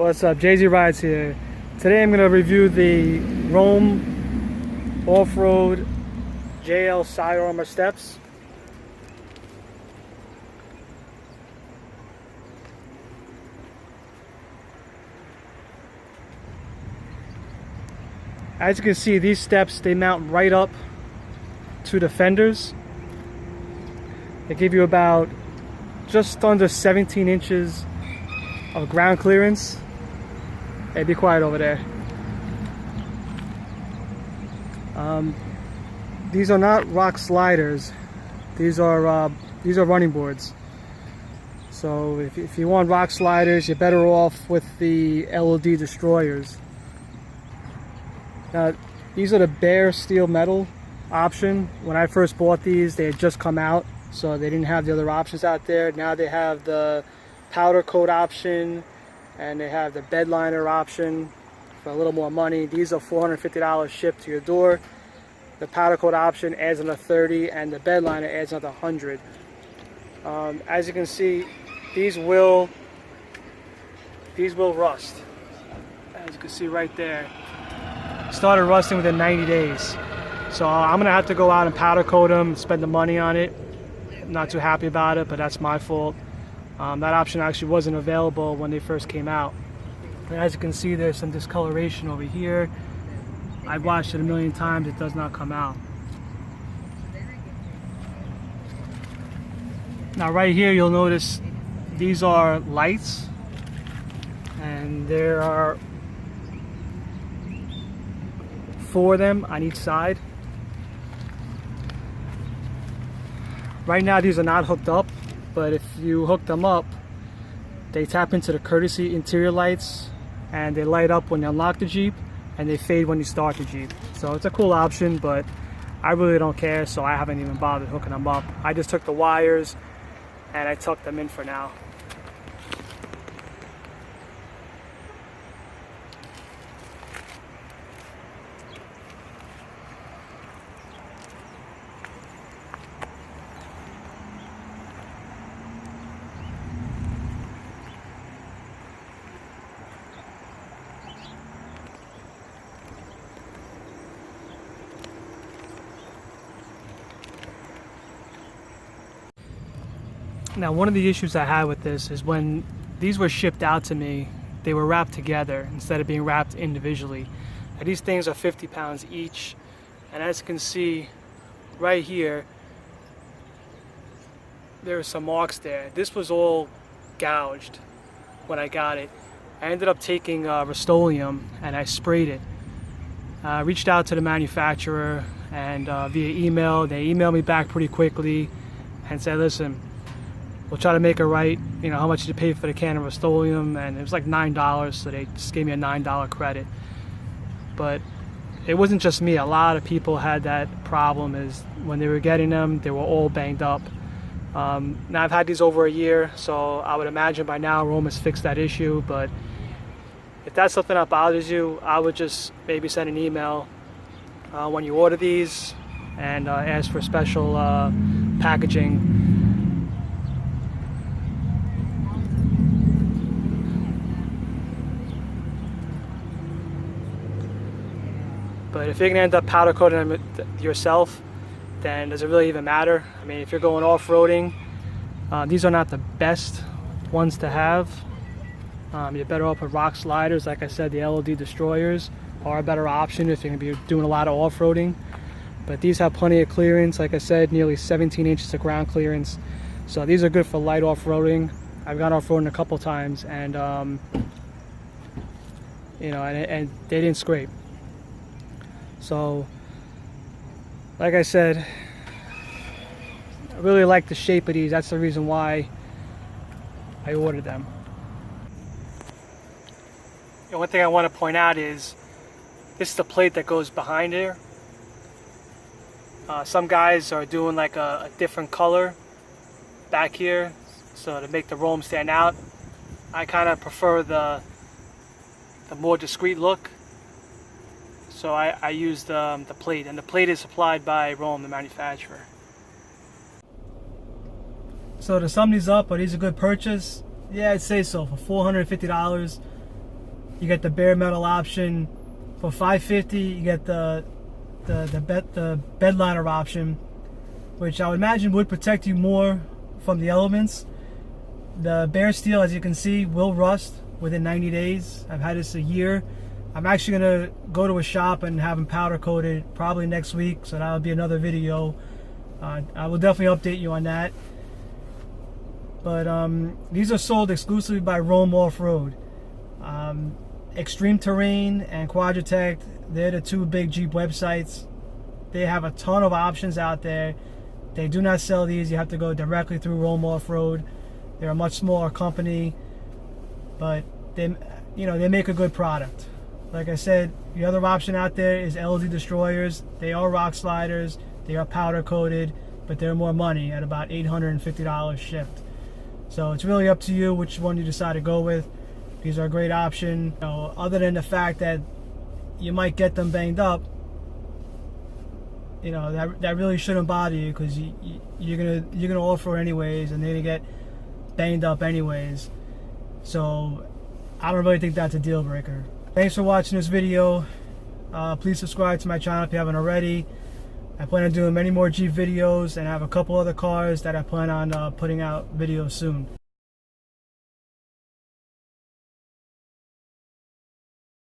What's up, JZ Rides here. Today I'm going to review the Rome Off-Road JL side armor steps. As you can see, these steps, they mount right up to the fenders. They give you about just under 17 inches of ground clearance. Hey, be quiet over there. These are not rock sliders. These are running boards. So if you want rock sliders, you're better off with the LOD destroyers. Now, these are the bare steel metal option. When I first bought these, they had just come out, so they didn't have the other options out there. Now they have the powder coat option, and they have the bed liner option for a little more money. These are $450 shipped to your door. The powder coat option adds another $30, and the bed liner adds another $100. As you can see, these will rust. As you can see right there, started rusting within 90 days. So I'm gonna have to go out and powder coat them, spend the money on it. I'm not too happy about it, but that's my fault. That option actually wasn't available when they first came out. And as you can see, there's some discoloration over here. I've watched it a million times, it does not come out. Now right here, you'll notice these are lights, and there are 4 of them on each side. Right now these are not hooked up, but if you hook them up, they tap into the courtesy interior lights, and they light up when you unlock the Jeep, and they fade when you start the Jeep. So it's a cool option, but I really don't care, so I haven't even bothered hooking them up. I just took the wires and I tucked them in for now. Now, one of the issues I had with this is when these were shipped out to me, they were wrapped together instead of being wrapped individually. Now, these things are 50 pounds each, and as you can see right here, there are some marks there. This was all gouged when I got it. I ended up taking Rust-Oleum and I sprayed it. I reached out to the manufacturer, and via email, they emailed me back pretty quickly and said, listen, we'll try to make it right. You know, how much did you pay for the can of Rust-Oleum? And it was like $9, so they just gave me a $9 credit. But it wasn't just me. A lot of people had that problem, is when they were getting them, they were all banged up. Now I've had these over a year, so I would imagine by now Rome has fixed that issue. But if that's something that bothers you, I would just maybe send an email when you order these and ask for special packaging. But if you're going to end up powder coating them yourself, then does it really even matter? I mean, if you're going off-roading, these are not the best ones to have. You're better off with rock sliders. Like I said, the LOD destroyers are a better option if you're going to be doing a lot of off-roading. But these have plenty of clearance. Like I said, nearly 17 inches of ground clearance. So these are good for light off-roading. I've gone off-roading a couple times, and you know, and they didn't scrape. So, like I said, I really like the shape of these. That's the reason why I ordered them. And one thing I want to point out is this is the plate that goes behind here. Some guys are doing like a different color back here, so to make the Rome stand out. I kind of prefer the more discreet look. So I used the plate, and the plate is supplied by Rome, the manufacturer. So to sum these up, are these a good purchase? Yeah, I'd say so. For $450, You get the bare metal option. For $550, you get the bed liner option, which I would imagine would protect you more from the elements. The bare steel, as you can see, will rust within 90 days. I've had this a year. I'm actually going to go to a shop and have them powder coated probably next week, so that'll be another video. I will definitely update you on that. But these are sold exclusively by Rome Off-Road. Extreme Terrain and Quadratech, they're the two big Jeep websites. They have a ton of options out there. They do not sell these. You have to go directly through Rome Off-Road. They're a much smaller company, but they make a good product. Like I said, the other option out there is LD Destroyers. They are rock sliders. They are powder coated, but they're more money at about $850 shipped. So it's really up to you which one you decide to go with. These are a great option. Other than the fact that you might get them banged up, that really shouldn't bother you, because you're gonna offer anyways, and they're gonna get banged up anyways. So I don't really think that's a deal breaker. Thanks for watching this video. Please subscribe to my channel if you haven't already. I plan on doing many more Jeep videos, and I have a couple other cars that I plan on putting out videos soon.